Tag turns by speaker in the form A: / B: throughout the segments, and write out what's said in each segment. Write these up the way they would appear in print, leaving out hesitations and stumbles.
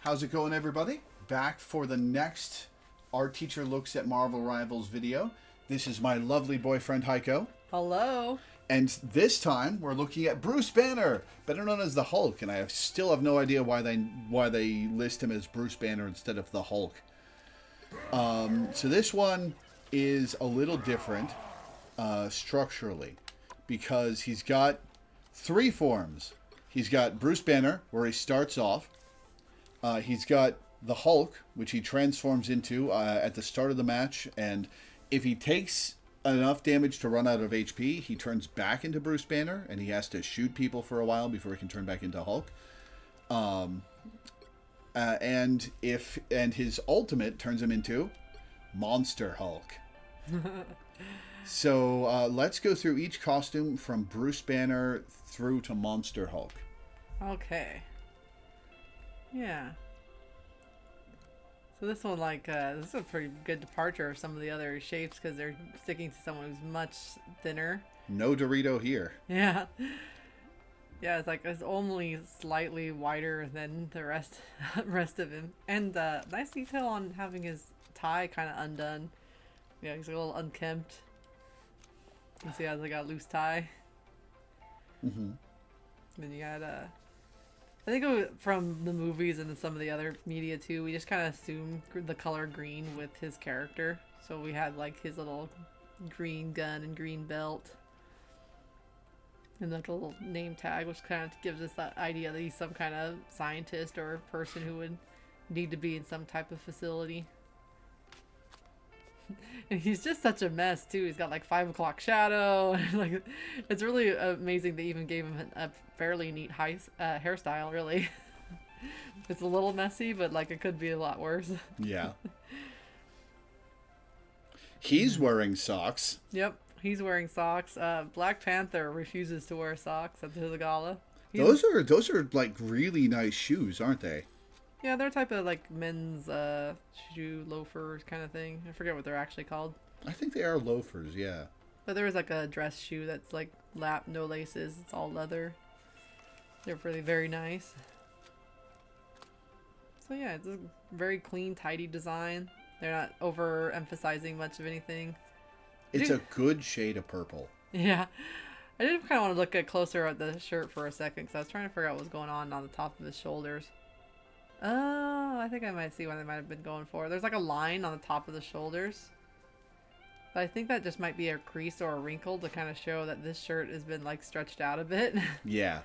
A: How's it going, everybody? Back for the next Our Teacher Looks at Marvel Rivals video. This is my lovely boyfriend, Heiko.
B: Hello.
A: And this time, we're looking at Bruce Banner, better known as the Hulk. And I still have no idea why they list him as Bruce Banner instead of the Hulk. So this one is a little different structurally because he's got three forms. He's got Bruce Banner, where he starts off. He's got the Hulk, which he transforms into at the start of the match, and if he takes enough damage to run out of HP, he turns back into Bruce Banner, and he has to shoot people for a while before he can turn back into Hulk. And his ultimate turns him into Monster Hulk. So let's go through each costume from Bruce Banner through to Monster Hulk.
B: Okay. Yeah. So this one, this is a pretty good departure of some of the other shapes because they're sticking to someone who's much thinner.
A: No Dorito here.
B: Yeah. Yeah, it's only slightly wider than the rest of him. And nice detail on having his tie kind of undone. Yeah, he's a little unkempt. You see how he got a loose tie.
A: Mm-hmm.
B: Then you got I think from the movies and some of the other media too, we just kind of assumed the color green with his character. So we had like his little green gun and green belt. And like a little name tag, which kind of gives us that idea that he's some kind of scientist or person who would need to be in some type of facility. And he's just such a mess too. He's got like 5 o'clock shadow. Like, it's really amazing they even gave him a fairly neat hairstyle. Really, it's a little messy, but like it could be a lot worse.
A: Yeah. He's wearing socks.
B: Yep, he's wearing socks. Black Panther refuses to wear socks at the gala.
A: Those are like really nice shoes, aren't they?
B: Yeah, they're a type of like men's shoe loafers kind of thing. I forget what they're actually called.
A: I think they are loafers, yeah.
B: But there is like a dress shoe that's like no laces. It's all leather. They're really very nice. So yeah, it's a very clean, tidy design. They're not overemphasizing much of anything.
A: It's a good shade of purple.
B: Yeah. I did kind of want to look closer at the shirt for a second because I was trying to figure out what was going on the top of his shoulders. Oh, I think I might see what they might have been going for. There's like a line on the top of the shoulders. But I think that just might be a crease or a wrinkle to kind of show that this shirt has been like stretched out a bit.
A: Yeah.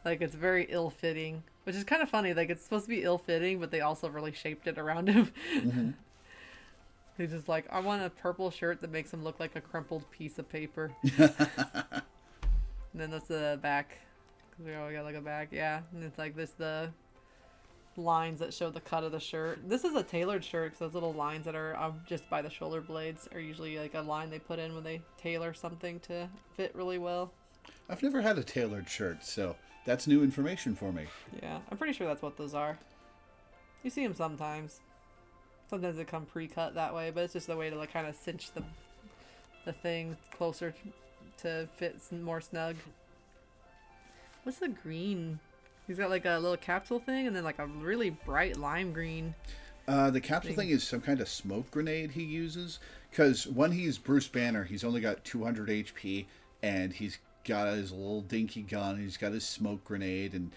B: Like it's very ill-fitting, which is kind of funny. Like it's supposed to be ill-fitting, but they also really shaped it around him.
A: Mm-hmm.
B: He's just like, I want a purple shirt that makes him look like a crumpled piece of paper. And then that's the back. Because we always got like a back, yeah. And it's like the lines that show the cut of the shirt. This is a tailored shirt, so those little lines that are just by the shoulder blades are usually like a line they put in when they tailor something to fit really well.
A: I've never had a tailored shirt, so that's new information for me.
B: Yeah, I'm pretty sure that's what those are. You see them sometimes. Sometimes they come pre-cut that way, but it's just a way to like kind of cinch the thing closer to fit more snug. What's the green? He's got like a little capsule thing and then like a really bright lime green.
A: The capsule thing is some kind of smoke grenade he uses. Because when he's Bruce Banner, he's only got 200 HP. And he's got his little dinky gun. He's got his smoke grenade. And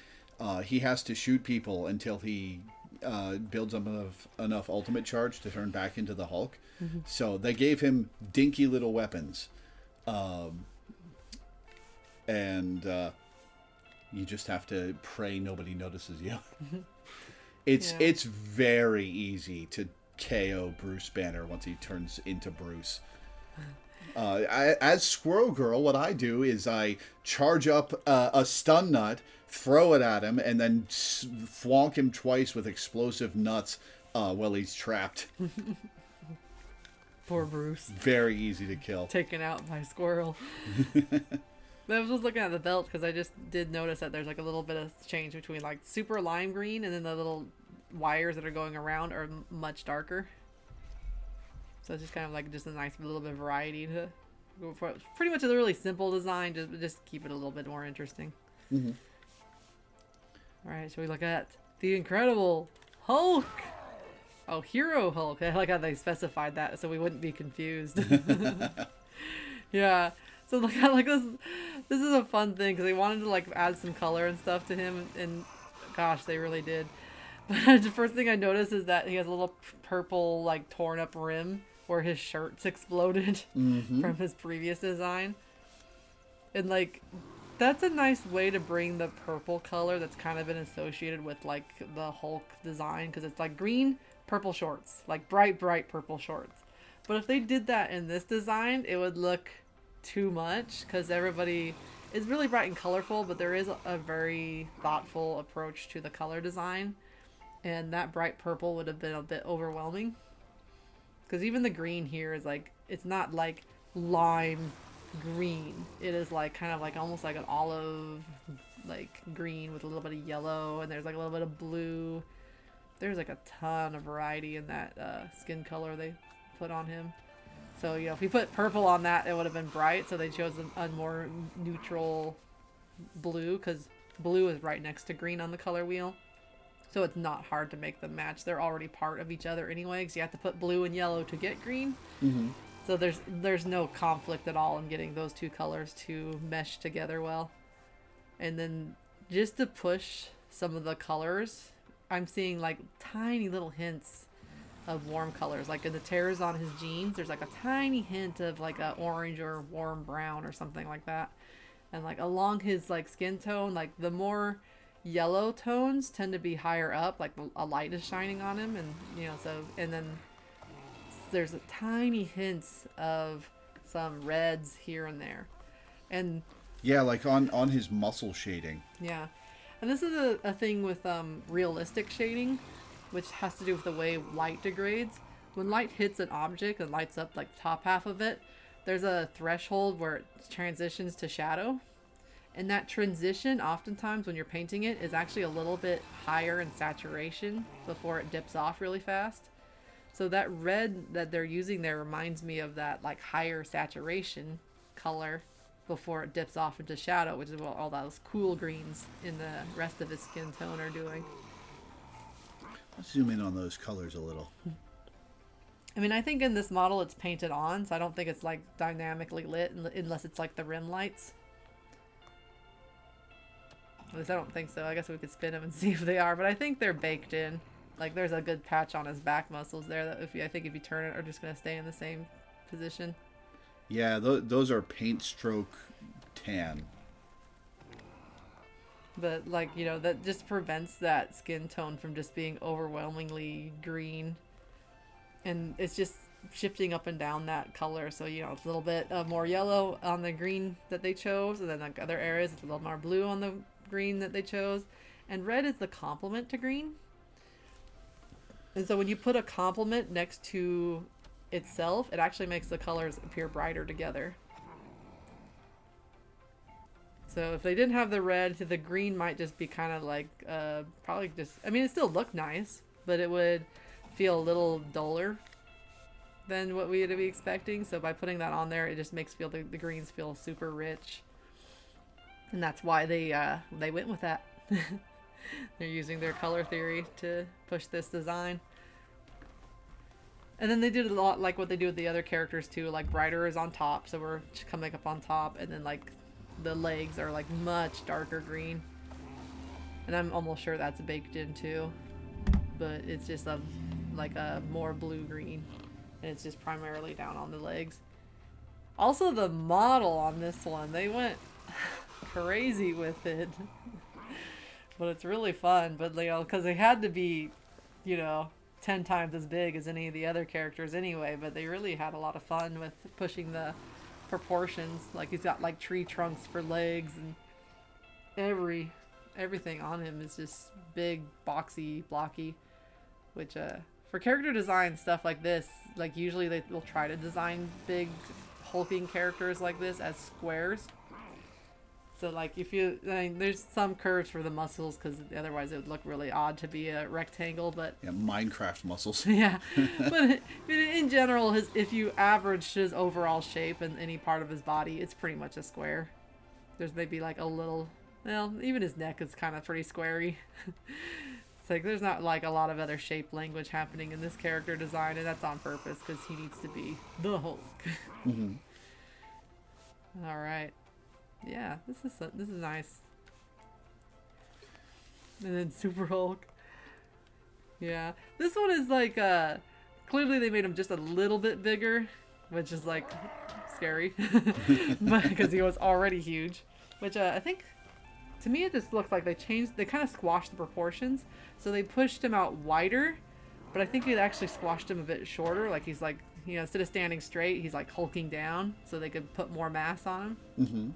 A: he has to shoot people until he builds up enough ultimate charge to turn back into the Hulk. Mm-hmm. So they gave him dinky little weapons. You just have to pray nobody notices you. It's very easy to KO Bruce Banner once he turns into Bruce. As Squirrel Girl, what I do is I charge up a stun nut, throw it at him, and then flonk him twice with explosive nuts while he's trapped.
B: Poor Bruce.
A: Very easy to kill.
B: Taken out by Squirrel. I was just looking at the belt because I just did notice that there's like a little bit of change between like super lime green and then the little wires that are going around are much darker. So it's just kind of like just a nice little bit of variety to go for. Pretty much a really simple design, just keep it a little bit more interesting.
A: Mm-hmm.
B: All right, so we look at the Incredible Hulk. Oh, Hero Hulk. I like how they specified that so we wouldn't be confused. Yeah. So like this is a fun thing because they wanted to like add some color and stuff to him, and gosh, they really did. But the first thing I noticed is that he has a little purple like torn up rim where his shirt's exploded from his previous design, and like that's a nice way to bring the purple color that's kind of been associated with like the Hulk design, because it's like green, purple shorts, like bright purple shorts. But if they did that in this design, it would look too much because everybody is really bright and colorful, but there is a very thoughtful approach to the color design. And that bright purple would have been a bit overwhelming. Because even the green here is like, it's not like lime green. It is like kind of like almost like an olive like green with a little bit of yellow, and there's like a little bit of blue. There's like a ton of variety in that skin color they put on him. So, you know, if we put purple on that, it would have been bright. So they chose a more neutral blue, because blue is right next to green on the color wheel. So it's not hard to make them match. They're already part of each other anyway, because you have to put blue and yellow to get green. So there's no conflict at all in getting those two colors to mesh together well. And then just to push some of the colors, I'm seeing like tiny little hints of warm colors. Like in the tears on his jeans, there's like a tiny hint of like a orange or warm brown or something like that. And like along his like skin tone, like the more yellow tones tend to be higher up, like a light is shining on him, and you know, so, and then there's a tiny hints of some reds here and there. And
A: yeah, like on his muscle shading.
B: yeah. And this is a thing with realistic shading, which has to do with the way light degrades. When light hits an object and lights up like the top half of it, there's a threshold where it transitions to shadow. And that transition, oftentimes when you're painting it, is actually a little bit higher in saturation before it dips off really fast. So that red that they're using there reminds me of that like higher saturation color before it dips off into shadow, which is what all those cool greens in the rest of his skin tone are doing.
A: Let's zoom in on those colors a little.
B: I mean, I think in this model it's painted on, so I don't think it's like dynamically lit unless it's like the rim lights. At least I don't think so. I guess we could spin them and see if they are, but I think they're baked in. Like there's a good patch on his back muscles there that I think if you turn it are just going to stay in the same position.
A: Yeah, those are paint stroke tan.
B: But like, you know, that just prevents that skin tone from just being overwhelmingly green. And it's just shifting up and down that color. So, you know, it's a little bit more yellow on the green that they chose. And then like other areas, it's a little more blue on the green that they chose. And red is the complement to green. And so when you put a complement next to itself, it actually makes the colors appear brighter together. So if they didn't have the red, the green might just be kind of like, probably just, I mean, it still looked nice, but it would feel a little duller than what we would be expecting. So by putting that on there, it just makes the greens feel super rich. And that's why they went with that. They're using their color theory to push this design. And then they did a lot like what they do with the other characters too. Like brighter is on top, so we're coming up on top, and then like the legs are like much darker green. And I'm almost sure that's baked in too, but it's just like a more blue green, and it's just primarily down on the legs. Also, the model on this one, they went crazy with it. But it's really fun. But you know, because they had to be, you know, 10 times as big as any of the other characters anyway, but they really had a lot of fun with pushing the proportions. Like he's got like tree trunks for legs, and everything on him is just big, boxy, blocky, which for character design stuff like this, like usually they will try to design big hulking characters like this as squares. So like if you, I mean, there's some curves for the muscles because otherwise it would look really odd to be a rectangle, but
A: yeah, Minecraft muscles.
B: yeah, but in general, if you average his overall shape and any part of his body, it's pretty much a square. There's maybe like a little, well, even his neck is kind of pretty squarey. It's like there's not like a lot of other shape language happening in this character design, and that's on purpose because he needs to be the Hulk.
A: Mm-hmm.
B: All right, yeah, this is nice. And then Super Hulk. Yeah, this one is like clearly they made him just a little bit bigger, which is like scary, but because he was already huge. Which I think, to me, it just looks like they kind of squashed the proportions, so they pushed him out wider, but I think it actually squashed him a bit shorter. Like he's like, you know, instead of standing straight, he's like hulking down, so they could put more mass on him.
A: Mm-hmm.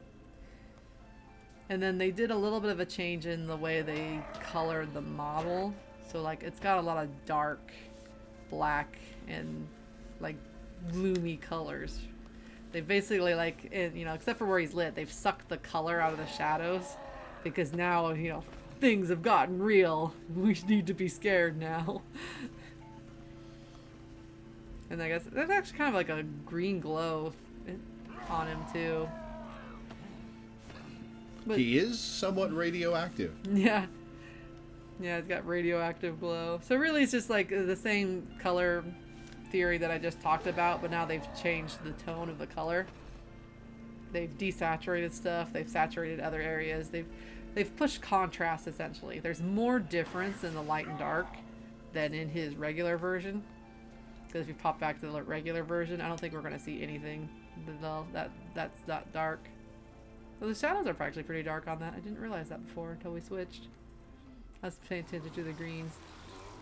B: And then they did a little bit of a change in the way they colored the model. So like it's got a lot of dark black and like gloomy colors. They basically like, you know, except for where he's lit, they've sucked the color out of the shadows because now, you know, things have gotten real. We need to be scared now. And I guess there's actually kind of like a green glow on him too. But,
A: He is somewhat radioactive.
B: yeah. Yeah, it's got radioactive glow. So really it's just like the same color theory that I just talked about, but now they've changed the tone of the color. They've desaturated stuff, they've saturated other areas, they've pushed contrast essentially. There's more difference in the light and dark than in his regular version. Because if you pop back to the regular version, I don't think we're going to see anything that's that dark. So the shadows are actually pretty dark on that. I didn't realize that before until we switched. I was paying attention to the greens.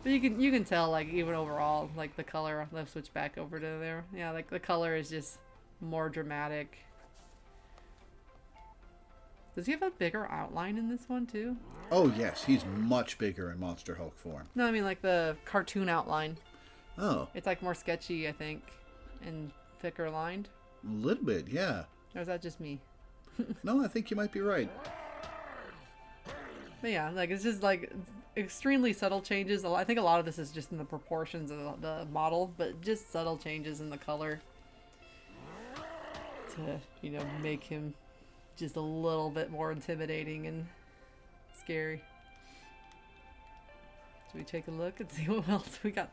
B: But you can tell, like, even overall, like, the color, let's switch back over to there. Yeah, like, the color is just more dramatic. Does he have a bigger outline in this one, too?
A: Oh, yes. He's much bigger in Monster Hulk form.
B: No, I mean, like, the cartoon outline.
A: Oh.
B: It's, like, more sketchy, I think, and thicker lined.
A: A little bit, yeah.
B: Or is that just me?
A: No, I think you might be right.
B: But yeah, like, it's just, like, extremely subtle changes. I think a lot of this is just in the proportions of the model, but just subtle changes in the color to, you know, make him just a little bit more intimidating and scary. Should we take a look and see what else we got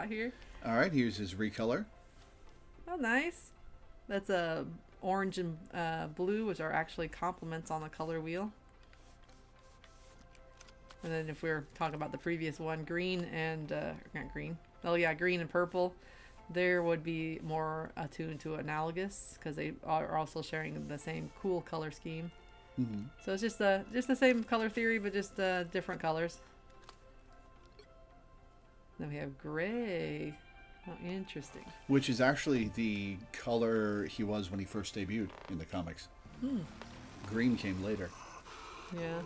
B: here?
A: All right, here's his recolor.
B: Oh, nice. That's a orange and blue, which are actually complements on the color wheel. And then if we're talking about the previous one, green and, not green. Oh yeah, green and purple. There would be more attuned to analogous because they are also sharing the same cool color scheme.
A: Mm-hmm.
B: So it's just the same color theory, but just different colors. Then we have gray. Oh, interesting.
A: Which is actually the color he was when he first debuted in the comics.
B: Hmm.
A: Green came later.
B: Yeah.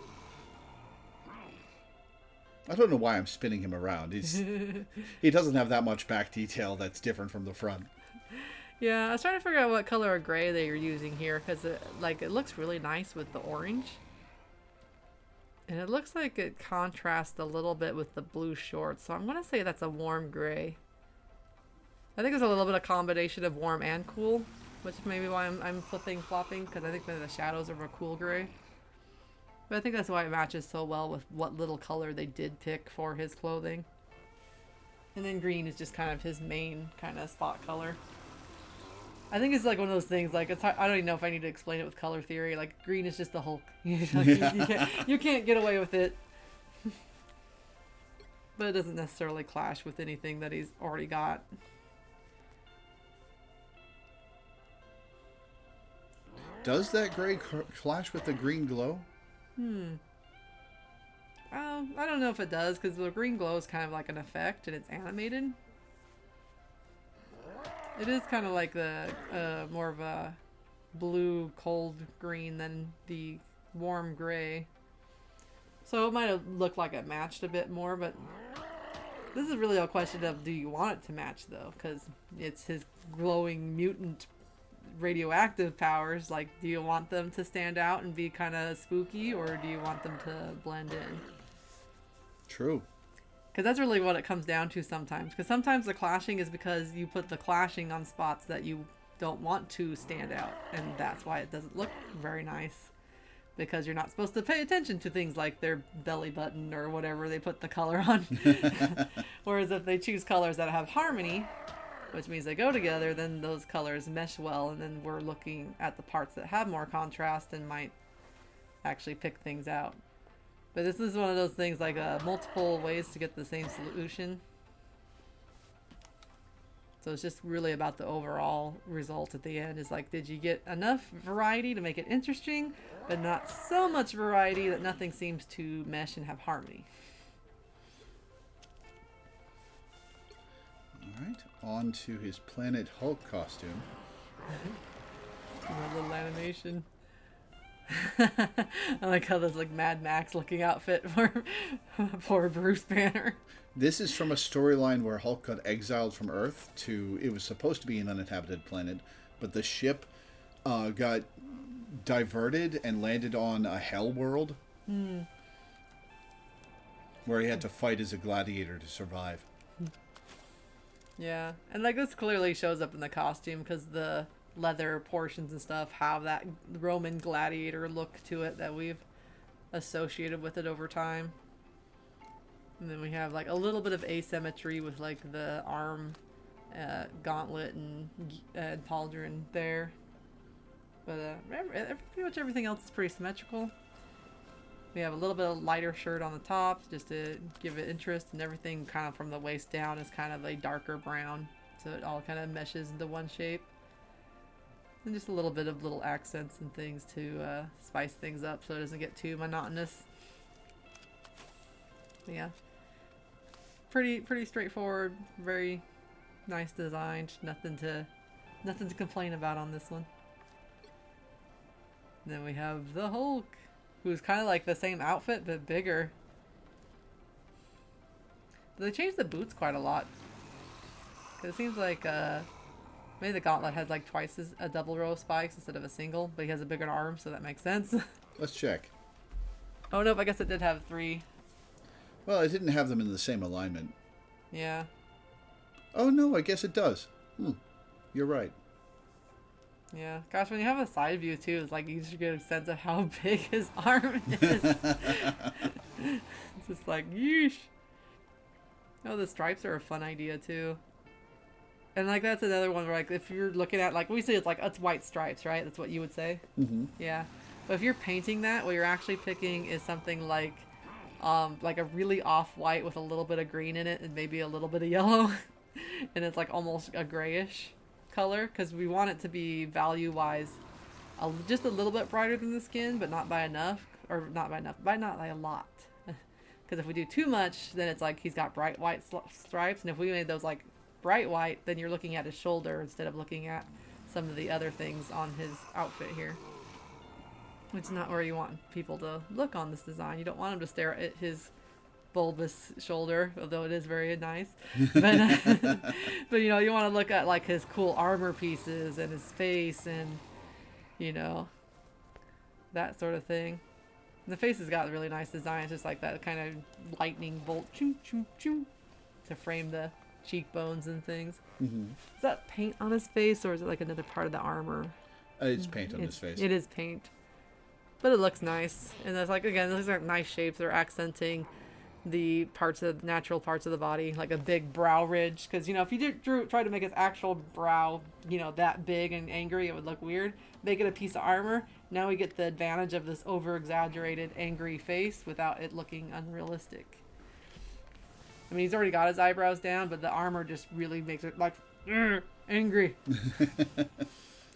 A: I don't know why I'm spinning him around. He doesn't have that much back detail that's different from the front.
B: Yeah, I was trying to figure out what color of gray they are using here because it looks really nice with the orange. And it looks like it contrasts a little bit with the blue shorts. So I'm going to say that's a warm gray. I think it's a little bit of combination of warm and cool, which is maybe why I'm flopping, because I think that the shadows are a cool gray. But I think that's why it matches so well with what little color they did pick for his clothing. And then green is just kind of his main kind of spot color. I think it's like one of those things, like, it's hard, I don't even know if I need to explain it with color theory. Like, green is just the Hulk. You can't get away with it. But it doesn't necessarily clash with anything that he's already got.
A: Does that gray clash with the green glow?
B: I don't know if it does, because the green glow is kind of like an effect, and it's animated. It is kind of like the more of a blue, cold green than the warm gray. So it might have looked like it matched a bit more, but this is really a question of, do you want it to match, though? Because it's his glowing mutant radioactive powers. Like, do you want them to stand out and be kind of spooky, or do you want them to blend in?
A: True.
B: Because that's really what it comes down to sometimes. Because sometimes the clashing is because you put the clashing on spots that you don't want to stand out, and that's why it doesn't look very nice. because you're not supposed to pay attention to things like their belly button or whatever they put the color on. Whereas if they choose colors that have harmony, which means they go together, then those colors mesh well, and then we're looking at the parts that have more contrast and might actually pick things out. But this is one of those things like multiple ways to get the same solution. So it's just really about the overall result at the end. Is like, did you get enough variety to make it interesting, but not so much variety that nothing seems to mesh and have harmony?
A: All right, on to his Planet Hulk costume.
B: A little animation. I like how there's like Mad Max looking outfit for poor Bruce Banner.
A: This is from a storyline where Hulk got exiled from Earth to... It was supposed to be an uninhabited planet, but the ship got diverted and landed on a hell world. Where he had to fight as a gladiator to survive.
B: Yeah, and like this clearly shows up in the costume because the leather portions and stuff have that Roman gladiator look to it that we've associated with it over time. And then we have like a little bit of asymmetry with like the arm gauntlet and pauldron there. But pretty much everything else is pretty symmetrical. We have a little bit of lighter shirt on the top just to give it interest, and everything kind of from the waist down is kind of a darker brown. So it all kind of meshes into one shape. And just a little bit of little accents and things to spice things up so it doesn't get too monotonous. But yeah. Pretty straightforward, very nice design. Nothing to complain about on this one. And then we have the Hulk, who's kind of like the same outfit but bigger. But they changed the boots quite a lot. 'Cause it seems like maybe the gauntlet has like twice a double row of spikes instead of a single, but he has a bigger arm, so that makes sense.
A: Let's check.
B: Oh nope, I guess it did have 3.
A: Well, it didn't have them in the same alignment.
B: Yeah.
A: Oh no, I guess it does. You're right.
B: Yeah. Gosh, when you have a side view too, it's like you just get a sense of how big his arm is. It's just like, yeesh. Oh, the stripes are a fun idea too. And like that's another one where like if you're looking at like we say it's white stripes, right? That's what you would say.
A: Mm-hmm.
B: Yeah. But if you're painting that, what you're actually picking is something like a really off-white with a little bit of green in it and maybe a little bit of yellow. And it's like almost a grayish color because we want it to be value-wise just a little bit brighter than the skin, but not by enough, or not by a lot. Because if we do too much, then it's like he's got bright white stripes, and if we made those like bright white, then you're looking at his shoulder instead of looking at some of the other things on his outfit here. Which is not where you want people to look on this design. You don't want them to stare at his bulbous shoulder, although it is very nice. But, but you know, you want to look at like his cool armor pieces and his face and, you know, that sort of thing. And the face has got a really nice design. It's just like that kind of lightning bolt choo, choo, choo, to frame the cheekbones and things.
A: Mm-hmm.
B: Is that paint on his face, or is it like another part of the armor?
A: It's paint on his face.
B: It is paint. But it looks nice. And that's like, again, those are nice shapes. They're accenting the natural parts of the body, like a big brow ridge. Because, you know, if you try to make his actual brow, you know, that big and angry, it would look weird. Make it a piece of armor. Now we get the advantage of this over-exaggerated angry face without it looking unrealistic. I mean, he's already got his eyebrows down, but the armor just really makes it like, angry.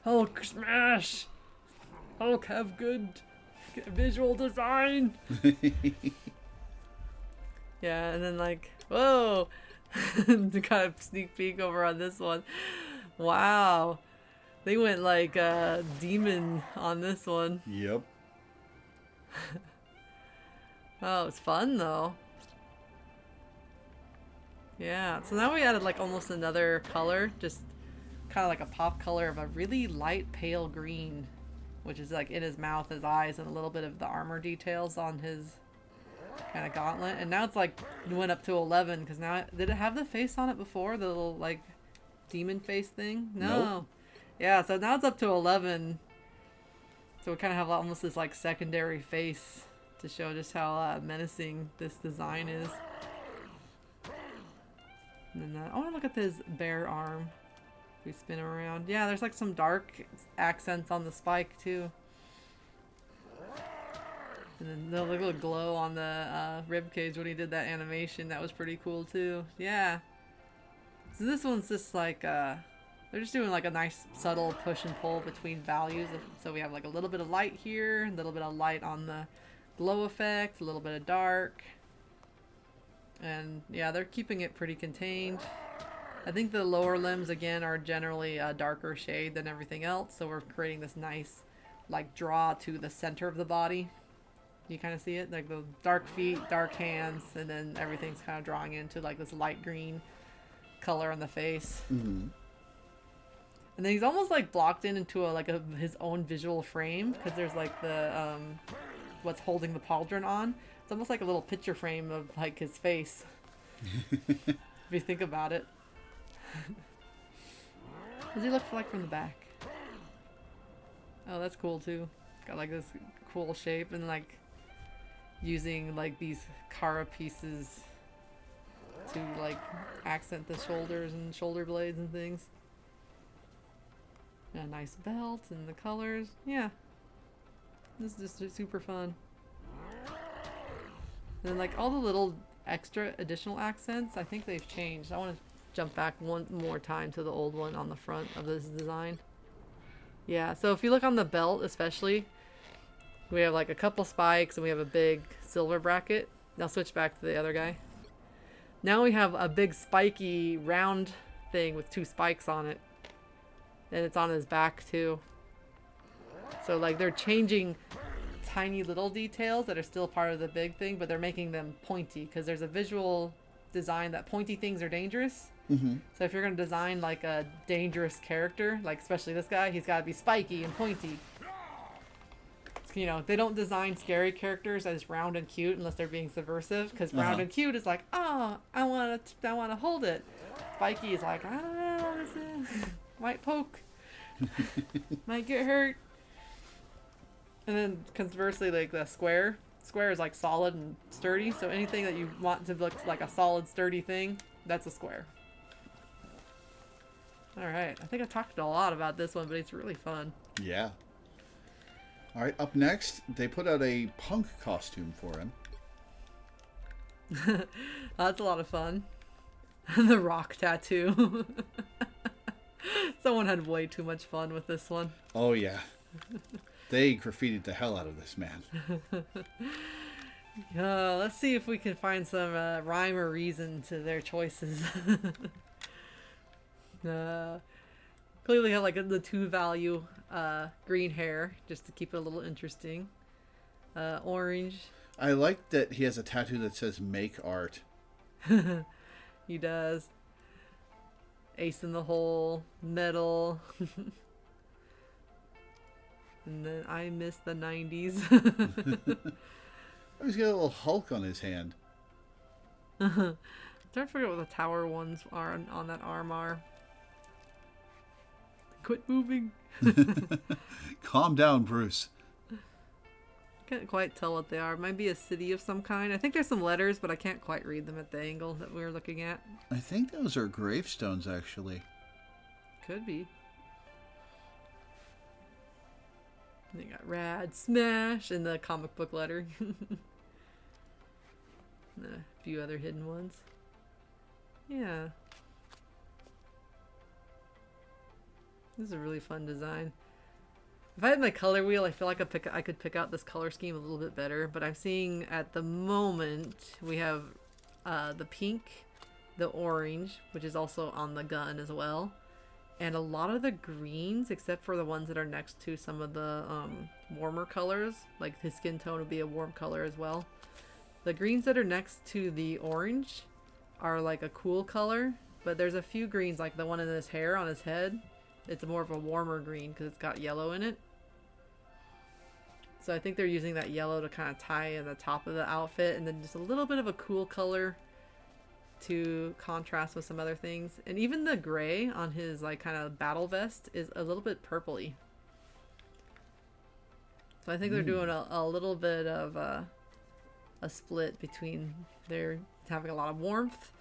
B: Hulk smash! Hulk have good visual design. Yeah, and then like, whoa, to kind of sneak peek over on this one. Wow, they went like demon on this one.
A: Yep.
B: Oh, it's fun though. Yeah, so now we added like almost another color, just kind of like a pop color of a really light pale green, which is like in his mouth, his eyes, and a little bit of the armor details on his kind of gauntlet. And now it's like it went up to 11 because now did it have the face on it before, the little like demon face thing? No.
A: Nope.
B: Yeah, so now it's up to 11. So we kind of have almost this like secondary face to show just how menacing this design is. And then I want to look at this bare arm. If we spin him around. Yeah, there's like some dark accents on the spike too. And then the little glow on the rib cage when he did that animation. That was pretty cool too. Yeah. So this one's just like, they're just doing like a nice subtle push and pull between values. So we have like a little bit of light here, a little bit of light on the glow effect, a little bit of dark. And yeah, they're keeping it pretty contained. I think the lower limbs again are generally a darker shade than everything else. So we're creating this nice like draw to the center of the body. You kind of see it, like the dark feet, dark hands, and then everything's kind of drawing into like this light green color on the face.
A: Mm-hmm.
B: And then he's almost like blocked into his own visual frame because there's like the what's holding the pauldron on. It's almost like a little picture frame of like his face. If you think about it. What does he look like from the back? Oh, that's cool too. Got like this cool shape and like using like these Kara pieces to like accent the shoulders and shoulder blades and things. And a nice belt and the colors. Yeah. This is just super fun. And then like all the little extra additional accents, I think they've changed. I want to jump back one more time to the old one on the front of this design. Yeah, so if you look on the belt especially, we have like a couple spikes and we have a big silver bracket. Now switch back to the other guy. Now we have a big spiky round thing with 2 spikes on it. And it's on his back too. So like they're changing tiny little details that are still part of the big thing, but they're making them pointy because there's a visual design that pointy things are dangerous.
A: Mm-hmm.
B: So if you're going to design like a dangerous character, like especially this guy, he's got to be spiky and pointy. You know, they don't design scary characters as round and cute unless they're being subversive, because round and cute is like, oh, I want to hold it. Spiky is like, I don't know, this might poke, might get hurt. And then conversely, like the square is like solid and sturdy. So anything that you want to look like a solid, sturdy thing, that's a square. All right, I think I talked a lot about this one, but it's really fun.
A: Yeah. All right, up next, they put out a punk costume for him.
B: That's a lot of fun. The rock tattoo. Someone had way too much fun with this one.
A: Oh, yeah. They graffitied the hell out of this man.
B: Let's see if we can find some rhyme or reason to their choices. Clearly have like the 2 value green hair just to keep it a little interesting. Orange.
A: I like that he has a tattoo that says "Make Art."
B: He does. Ace in the hole. Metal. And then I miss the 90s.
A: Oh, he's got a little Hulk on his hand.
B: Trying to figure out what the tower ones are on that arm are. Quit moving.
A: Calm down, Bruce.
B: Can't quite tell what they are. Might be a city of some kind. I think there's some letters, but I can't quite read them at the angle that we were looking at.
A: I think those are gravestones, actually.
B: Could be. They got rad, smash, and the comic book letter. And a few other hidden ones. Yeah. This is a really fun design. If I had my color wheel, I feel like I could pick out this color scheme a little bit better. But I'm seeing at the moment we have the pink, the orange, which is also on the gun as well, and a lot of the greens, except for the ones that are next to some of the warmer colors. Like his skin tone would be a warm color as well. The greens that are next to the orange are like a cool color, but there's a few greens, like the one in his hair on his head. It's more of a warmer green because it's got yellow in it. So I think they're using that yellow to kind of tie in the top of the outfit, and then just a little bit of a cool color to contrast with some other things. And even the gray on his like kind of battle vest is a little bit purpley. So I think they're doing a little bit of a split between they're having a lot of warmth,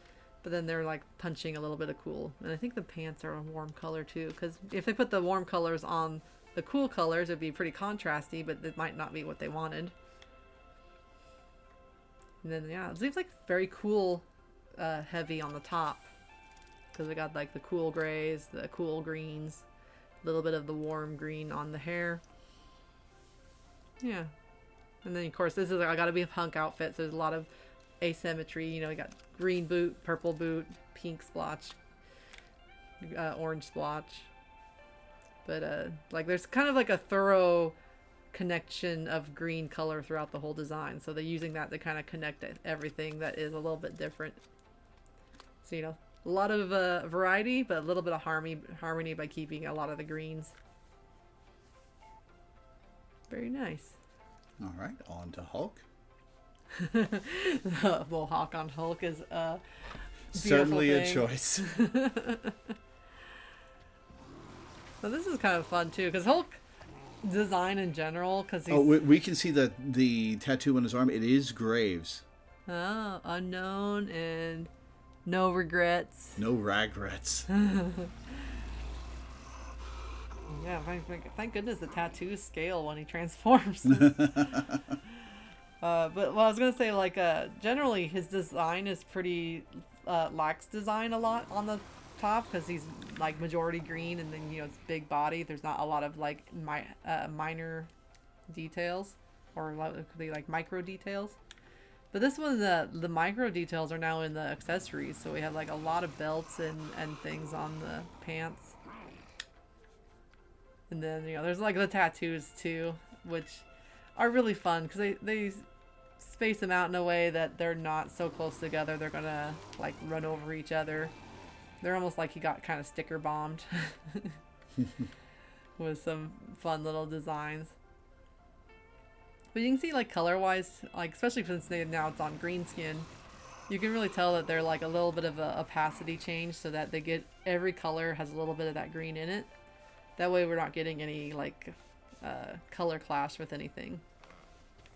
B: but then they're like punching a little bit of cool. And I think the pants are a warm color too, because if they put the warm colors on the cool colors, it'd be pretty contrasty, but it might not be what they wanted. And then yeah, it seems like very cool, heavy on the top, because we got like the cool grays, the cool greens, a little bit of the warm green on the hair. Yeah. And then of course this is I gotta be a punk outfit, so there's a lot of asymmetry. You know, you got green boot, purple boot, pink splotch, orange splotch. But like there's kind of like a thorough connection of green color throughout the whole design, so they're using that to kind of connect everything that is a little bit different. So you know, a lot of variety, but a little bit of harmony by keeping a lot of the greens. Very nice.
A: All right, on to Hulk.
B: The Mohawk on Hulk is a
A: Certainly
B: thing.
A: A choice.
B: So this is kind of fun too, because Hulk design in general, because he's...
A: Oh, we can see the tattoo on his arm. It is Graves.
B: Oh, unknown and no regrets.
A: No regrets.
B: Yeah, thank goodness the tattoos scale when he transforms. But well, I was gonna say, like, generally his design is pretty lax design a lot on the top, because he's like majority green, and then you know it's big body. There's not a lot of like minor details, or what could be like micro details. But this one, the micro details are now in the accessories, so we have like a lot of belts and things on the pants. And then, you know, there's like the tattoos too, which are really fun because they space them out in a way that they're not so close together. They're gonna like run over each other. They're almost like he got kind of sticker bombed with some fun little designs. But you can see like color wise, like especially since now it's on green skin, you can really tell that they're like a little bit of a opacity change, so that they get every color has a little bit of that green in it. That way we're not getting any like color clash with anything.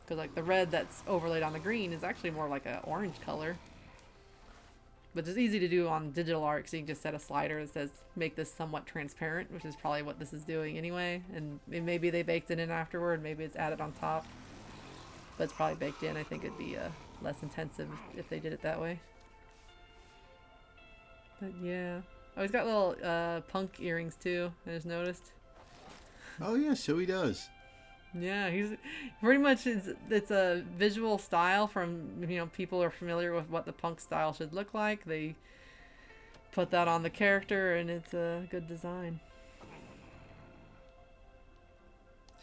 B: Because like the red that's overlaid on the green is actually more like an orange color. But it's easy to do on digital art, because you can just set a slider that says make this somewhat transparent, which is probably what this is doing anyway. And maybe they baked it in afterward, maybe it's added on top. But it's probably baked in. I think it'd be less intensive if they did it that way. But yeah. Oh, he's got little punk earrings too, I just noticed.
A: Oh yeah, so he does.
B: Yeah, he's pretty much it's a visual style from, you know, people are familiar with what the punk style should look like. They put that on the character, and it's a good design.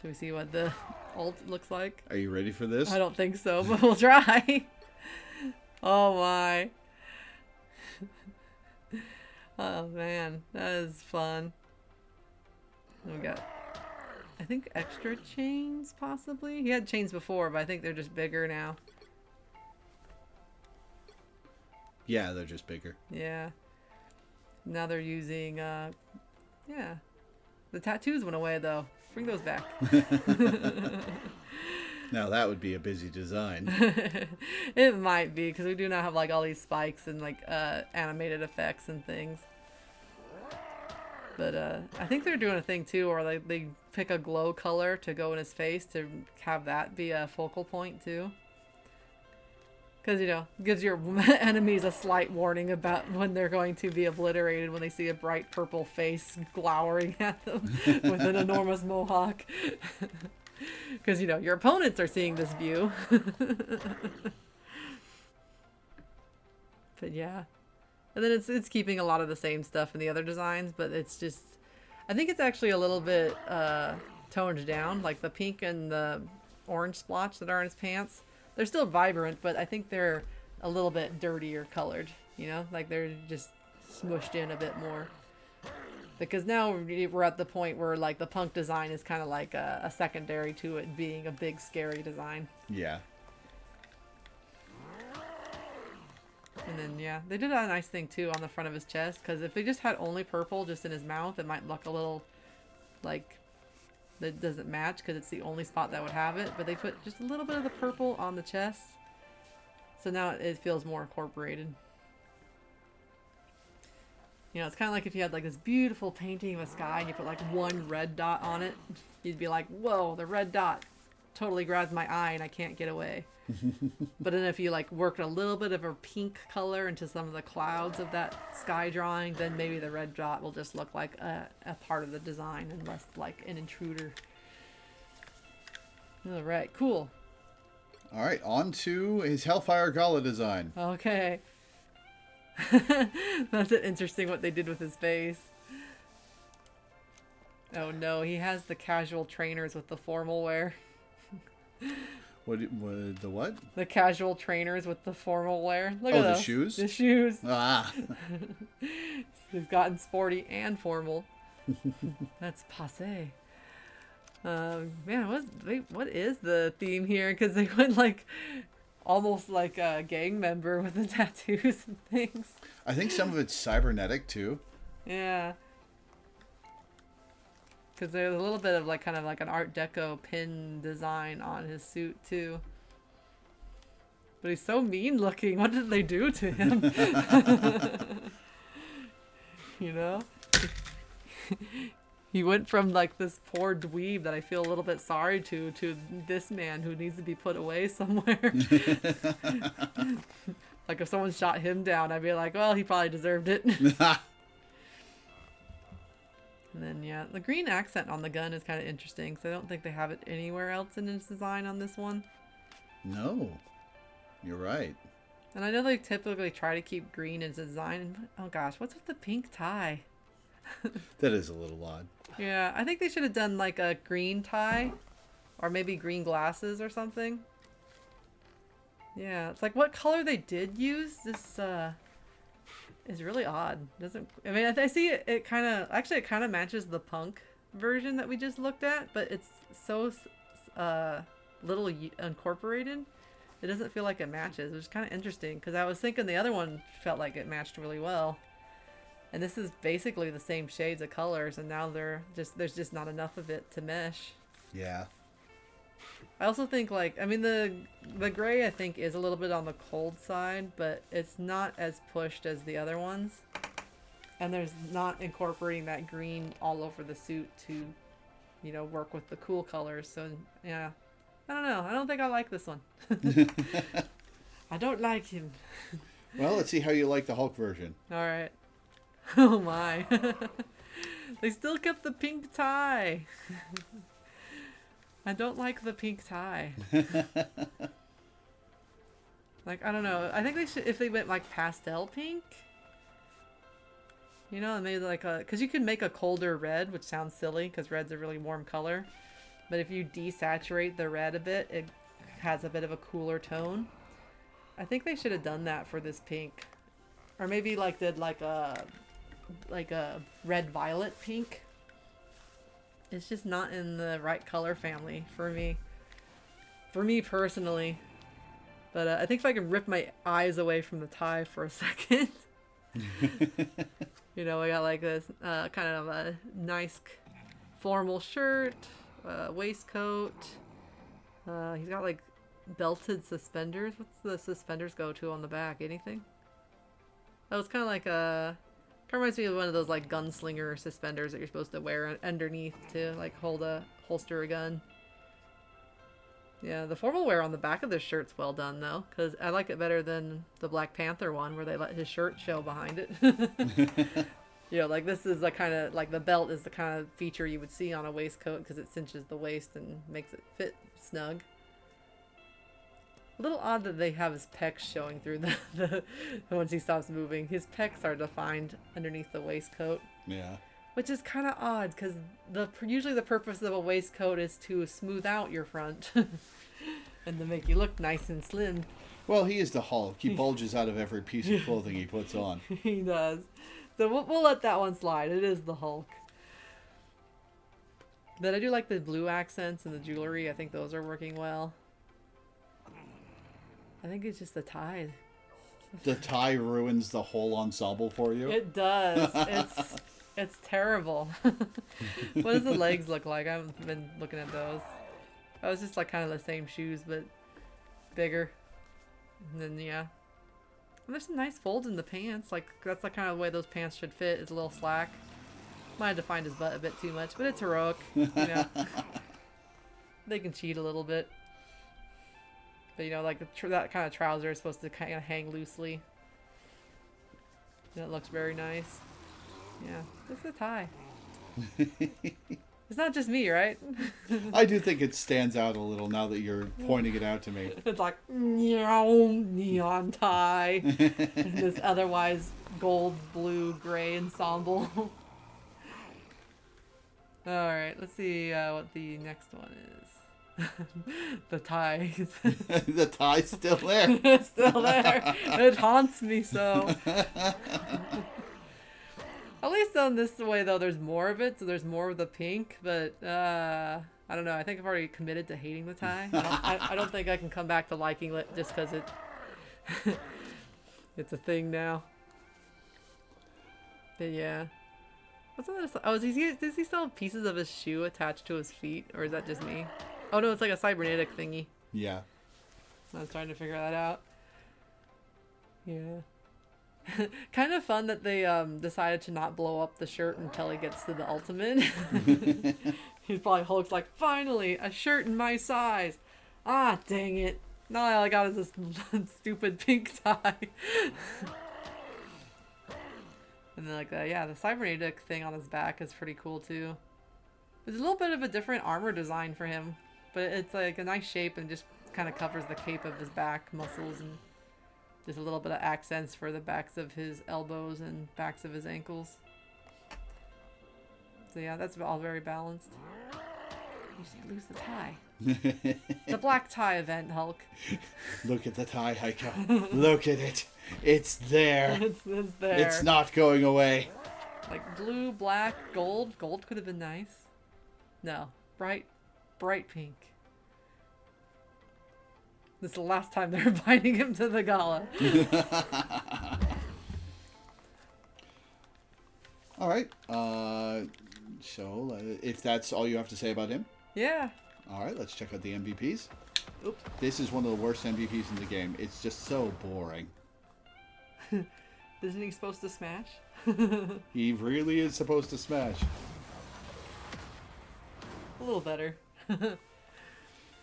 B: Should we see what the ult looks like?
A: Are you ready for this?
B: I don't think so, but we'll try. Oh my. Oh man, that is fun. We got, I think, extra chains possibly. He had chains before, but I think they're just bigger now.
A: Yeah, they're just bigger.
B: Yeah. Now they're using, yeah. The tattoos went away though. Bring those back.
A: Now that would be a busy design.
B: It might be, because we do not have like all these spikes and like animated effects and things. But I think they're doing a thing too, or they pick a glow color to go in his face to have that be a focal point too. Because, you know, gives your enemies a slight warning about when they're going to be obliterated when they see a bright purple face glowering at them with an enormous mohawk. Because, you know, your opponents are seeing this view. But yeah. And then it's keeping a lot of the same stuff in the other designs, but it's just, I think it's actually a little bit toned down. Like the pink and the orange splotch that are in his pants, they're still vibrant, but I think they're a little bit dirtier colored, you know? Like they're just smushed in a bit more. Because now we're at the point where like the punk design is kind of like a secondary to it being a big scary design.
A: Yeah.
B: And then yeah, they did a nice thing too on the front of his chest, because if they just had only purple just in his mouth, it might look a little like that doesn't match because it's the only spot that would have it. But they put just a little bit of the purple on the chest. So now it feels more incorporated. You know, it's kind of like if you had like this beautiful painting of a sky and you put like one red dot on it, you'd be like, whoa, the red dot totally grabs my eye and I can't get away. But then if you like worked a little bit of a pink color into some of the clouds of that sky drawing, then maybe the red dot will just look like a part of the design and less like an intruder. All right, cool.
A: All right, on to his Hellfire Gala design.
B: Okay. That's interesting what they did with his face. Oh no, he has the casual trainers with the formal wear.
A: What the what?
B: The casual trainers with the formal wear. Look
A: Oh,
B: at
A: the
B: those.
A: shoes?
B: The shoes.
A: Ah.
B: He's gotten sporty and formal. That's passe. Man, what is the theme here? Because they went like almost like a gang member with the tattoos and things.
A: I think some of it's cybernetic too.
B: Yeah. Because there's a little bit of like kind of like an Art Deco pin design on his suit too. But he's so mean looking. What did they do to him? You know? He went from like this poor dweeb that I feel a little bit sorry to this man who needs to be put away somewhere. Like if someone shot him down, I'd be like, well, he probably deserved it. And then, yeah, the green accent on the gun is kind of interesting because I don't think they have it anywhere else in its design on this one.
A: No, you're right.
B: And I know they typically try to keep green in design. Oh gosh, what's with the pink tie?
A: That is a little odd.
B: Yeah, I think they should have done like a green tie or maybe green glasses or something. Yeah, it's like what color they did use. This is really odd. Doesn't I mean I see it kind of actually it kind of matches the punk version that we just looked at, but it's so little incorporated. It doesn't feel like it matches, which is kind of interesting because I was thinking the other one felt like it matched really well. And this is basically the same shades of colors, and now there's just not enough of it to mesh.
A: Yeah.
B: I also think like I mean the gray I think is a little bit on the cold side, but it's not as pushed as the other ones. And there's not incorporating that green all over the suit to, you know, work with the cool colors. So yeah, I don't know. I don't think I like this one. I don't like him.
A: Well, let's see how you like the Hulk version.
B: All right. Oh my. They still kept the pink tie. I don't like the pink tie. Like, I don't know. I think they should, if they went like pastel pink, you know, and maybe like a, because you could make a colder red, which sounds silly because red's a really warm color. But if you desaturate the red a bit, it has a bit of a cooler tone. I think they should have done that for this pink. Or maybe like did like a red violet pink. It's just not in the right color family for me. For me personally. But I think if I can rip my eyes away from the tie for a second. You know, I got like this kind of a nice formal shirt, waistcoat. He's got like belted suspenders. What's the suspenders go to on the back? Anything? Oh, it's kind of like a... Kind of reminds me of one of those like gunslinger suspenders that you're supposed to wear underneath to like holster a gun. Yeah, the formal wear on the back of this shirt's well done though, because I like it better than the Black Panther one where they let his shirt show behind it. You know, like this is the kind of like the belt is the kind of feature you would see on a waistcoat because it cinches the waist and makes it fit snug. A little odd that they have his pecs showing through the once he stops moving. His pecs are defined underneath the waistcoat.
A: Yeah.
B: Which is kind of odd because usually the purpose of a waistcoat is to smooth out your front and to make you look nice and slim.
A: Well, he is the Hulk. He bulges out of every piece of clothing he puts on.
B: He does. So we'll let that one slide. It is the Hulk. But I do like the blue accents and the jewelry. I think those are working well. I think it's just the tie.
A: The tie ruins the whole ensemble for you?
B: It does. It's terrible. What does the legs look like? I haven't been looking at those. Oh, it's just like kind of the same shoes, but bigger. And then, yeah. And there's some nice folds in the pants. Like, that's the kind of way those pants should fit. It's a little slack. Might have defined his butt a bit too much, but it's heroic. You know. They can cheat a little bit. But, you know, like that kind of trouser is supposed to kind of hang loosely. And it looks very nice. Yeah, this is a tie. It's not just me, right?
A: I do think it stands out a little now that you're pointing it out to me.
B: It's like neon tie. This otherwise gold, blue, gray ensemble. All right, let's see what the next one is. The tie.
A: The tie's still there.
B: It's still there. It haunts me so. At least on this way, though, there's more of it, so there's more of the pink, but, I don't know, I think I've already committed to hating the tie. I don't think I can come back to liking it just because it's a thing now. But, yeah. What's on this? Oh, does he still have pieces of his shoe attached to his feet, or is that just me? Oh, no, it's like a cybernetic thingy.
A: Yeah.
B: I was trying to figure that out. Yeah. Kind of fun that they decided to not blow up the shirt until he gets to the ultimate. He's probably Hulk's like, finally, a shirt in my size. Ah, dang it. Now all I got is this stupid pink tie. And then like that, yeah, the cybernetic thing on his back is pretty cool too. There's a little bit of a different armor design for him, but it's like a nice shape and just kind of covers the cape of his back muscles and just a little bit of accents for the backs of his elbows and backs of his ankles. So yeah, that's all very balanced. You should lose the tie. The black tie event, Hulk.
A: Look at the tie, Heiko. Look at it. It's there.
B: It's there.
A: It's not going away.
B: Like blue, black, gold. Gold could have been nice. No. Bright pink. This is the last time they're inviting him to the gala.
A: All right. So, if that's all you have to say about him.
B: Yeah.
A: All right, let's check out the MVPs.
B: Oops.
A: This is one of the worst MVPs in the game. It's just so boring.
B: Isn't he supposed to smash?
A: He really is supposed to smash.
B: A little better.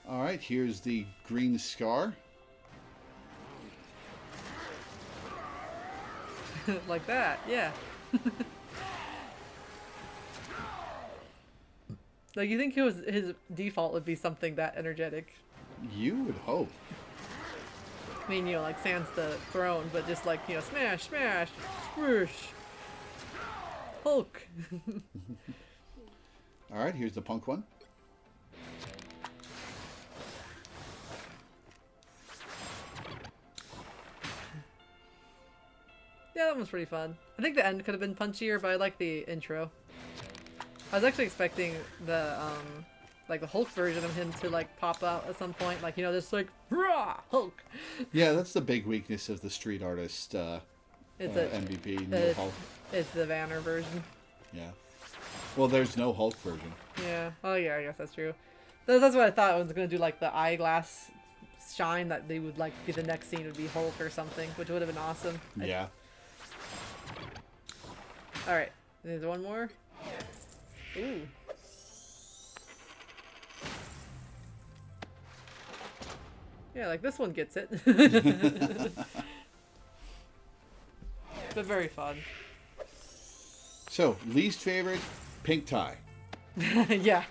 A: All right, here's the green scar.
B: Like that, yeah. Like, you think his default would be something that energetic?
A: You would hope.
B: I mean, you know, like sans the throne, but just like, you know, smash, smash, swoosh. Hulk.
A: All right, here's the punk one.
B: Yeah, that one's pretty fun. I think the end could have been punchier, but I like the intro. I was actually expecting the, like the Hulk version of him to like pop out at some point. Like, you know, just like, rah, Hulk.
A: Yeah, that's the big weakness of the street artist
B: It's
A: MVP, no Hulk.
B: It's the Banner version.
A: Yeah. Well, there's no Hulk version.
B: Yeah. Oh, yeah, I guess that's true. That's what I thought. I was going to do like the eyeglass shine that they would like be the next scene would be Hulk or something, which would have been awesome.
A: Yeah.
B: Alright. There's one more. Ooh. Yeah, like this one gets it. But very fun.
A: So, least favorite, pink tie.
B: Yeah.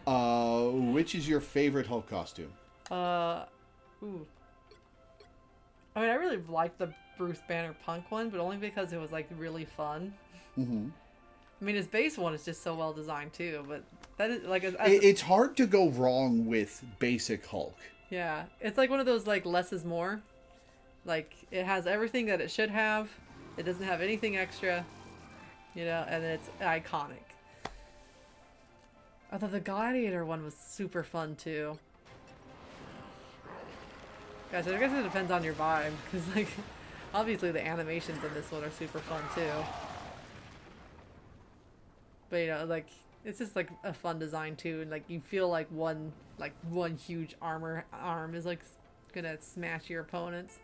A: Which is your favorite Hulk costume?
B: Ooh. I mean, I really liked the Bruce Banner punk one, but only because it was like really fun.
A: Mm-hmm.
B: I mean, his base one is just so well designed too, but that is like
A: It's hard to go wrong with basic Hulk.
B: yeah, it's like one of those like less is more. Like it has everything that it should have. It doesn't have anything extra, you know, and it's iconic. Although the Gladiator one was super fun too. Guys, I guess it depends on your vibe, because like obviously the animations in this one are super fun too. But you know, like it's just like a fun design too, and like you feel like one huge arm is like gonna smash your opponents.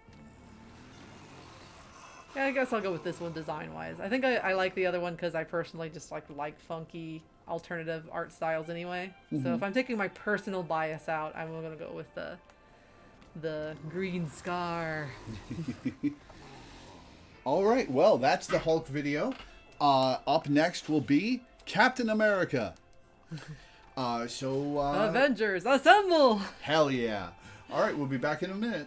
B: Yeah, I guess I'll go with this one design-wise. I think I like the other one because I personally just like funky alternative art styles anyway. So if I'm taking my personal bias out, I'm gonna go with the green scar.
A: All right, well, that's the Hulk video. Up next will be Captain America.
B: Avengers, assemble!
A: Hell yeah. All right, we'll be back in a minute.